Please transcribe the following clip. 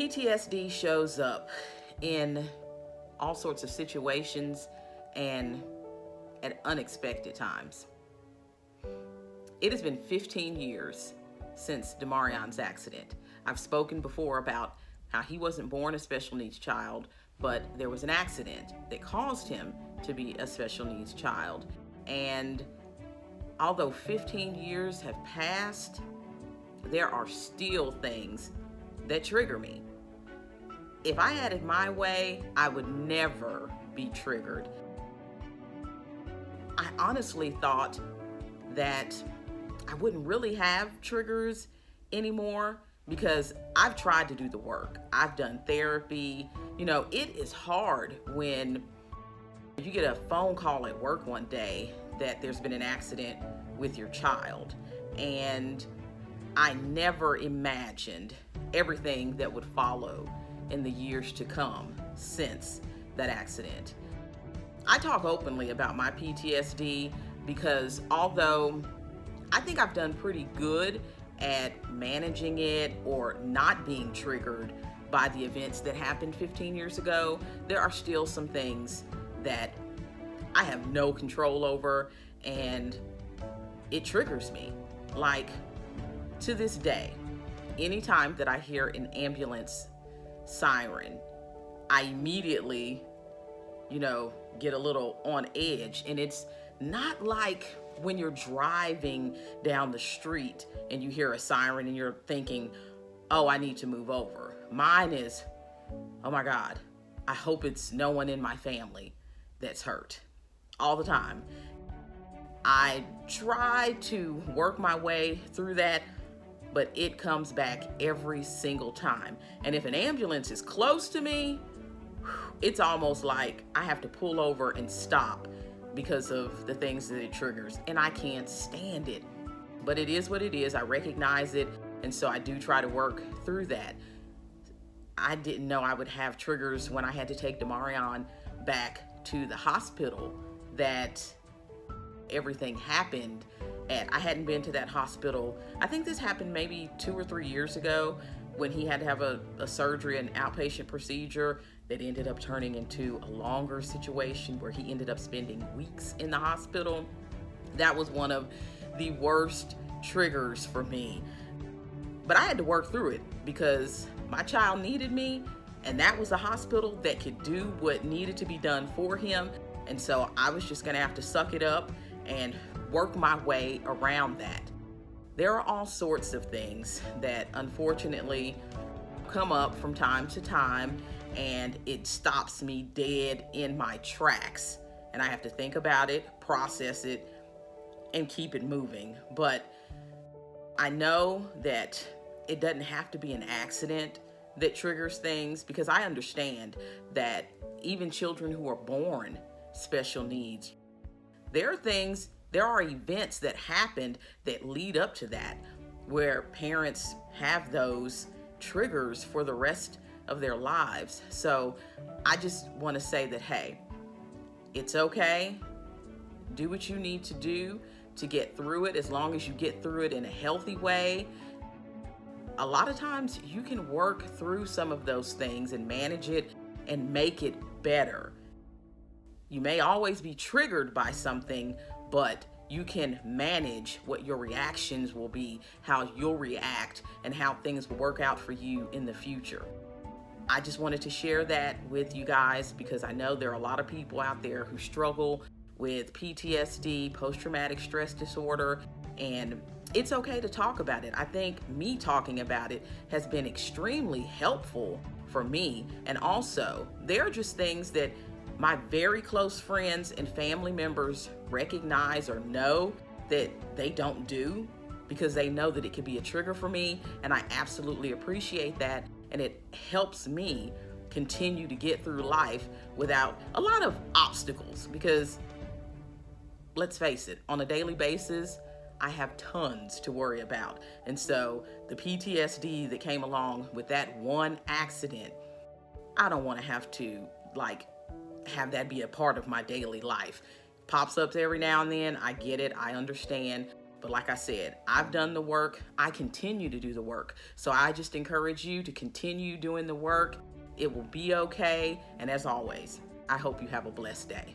PTSD shows up in all sorts of situations and at unexpected times. It has been 15 years since Demarion's accident. I've spoken before about how he wasn't born a special needs child, but there was an accident that caused him to be a special needs child. And although 15 years have passed, there are still things that trigger me. If I had it my way, I would never be triggered. I honestly thought that I wouldn't really have triggers anymore because I've tried to do the work. I've done therapy. You know, it is hard when you get a phone call at work one day that there's been an accident with your child. And I never imagined everything that would follow in the years to come since that accident. I talk openly about my PTSD because although I think I've done pretty good at managing it or not being triggered by the events that happened 15 years ago, there are still some things that I have no control over and it triggers me. Like to this day, anytime that I hear an ambulance siren, I immediately, get a little on edge. And it's not like when you're driving down the street and you hear a siren and you're thinking, oh, I need to move over. Mine is, oh my God, I hope it's no one in my family that's hurt. All the time. I try to work my way through that, but it comes back every single time. And if an ambulance is close to me, it's almost like I have to pull over and stop because of the things that it triggers, and I can't stand it. But it is what it is. I recognize it, and so I do try to work through that. I didn't know I would have triggers when I had to take Demarion back to the hospital that everything happened at. I hadn't been to that hospital. I think this happened maybe 2 or 3 years ago when he had to have a surgery, an outpatient procedure that ended up turning into a longer situation where he ended up spending weeks in the hospital. That was one of the worst triggers for me. But I had to work through it because my child needed me, and that was a hospital that could do what needed to be done for him. And so I was just gonna have to suck it up and work my way around that. There are all sorts of things that unfortunately come up from time to time, and it stops me dead in my tracks. And I have to think about it, process it, and keep it moving. But I know that it doesn't have to be an accident that triggers things, because I understand that even children who are born special needs, there are events that happened that lead up to that, where parents have those triggers for the rest of their lives. So I just want to say that, hey, it's okay. Do what you need to do to get through it, as long as you get through it in a healthy way. A lot of times you can work through some of those things and manage it and make it better. You may always be triggered by something, but you can manage what your reactions will be, how you'll react, and how things will work out for you in the future. I just wanted to share that with you guys because I know there are a lot of people out there who struggle with PTSD, post-traumatic stress disorder, and it's okay to talk about it. I think me talking about it has been extremely helpful for me. And also, there are just things that my very close friends and family members recognize or know that they don't do because they know that it could be a trigger for me. And I absolutely appreciate that. And it helps me continue to get through life without a lot of obstacles, because let's face it, on a daily basis, I have tons to worry about. And so the PTSD that came along with that one accident, I don't want to have to have that be a part of my daily life. Pops up every now and then. I get it. I understand. But like I said, I've done the work. I continue to do the work. So I just encourage you to continue doing the work. It will be okay. And as always, I hope you have a blessed day.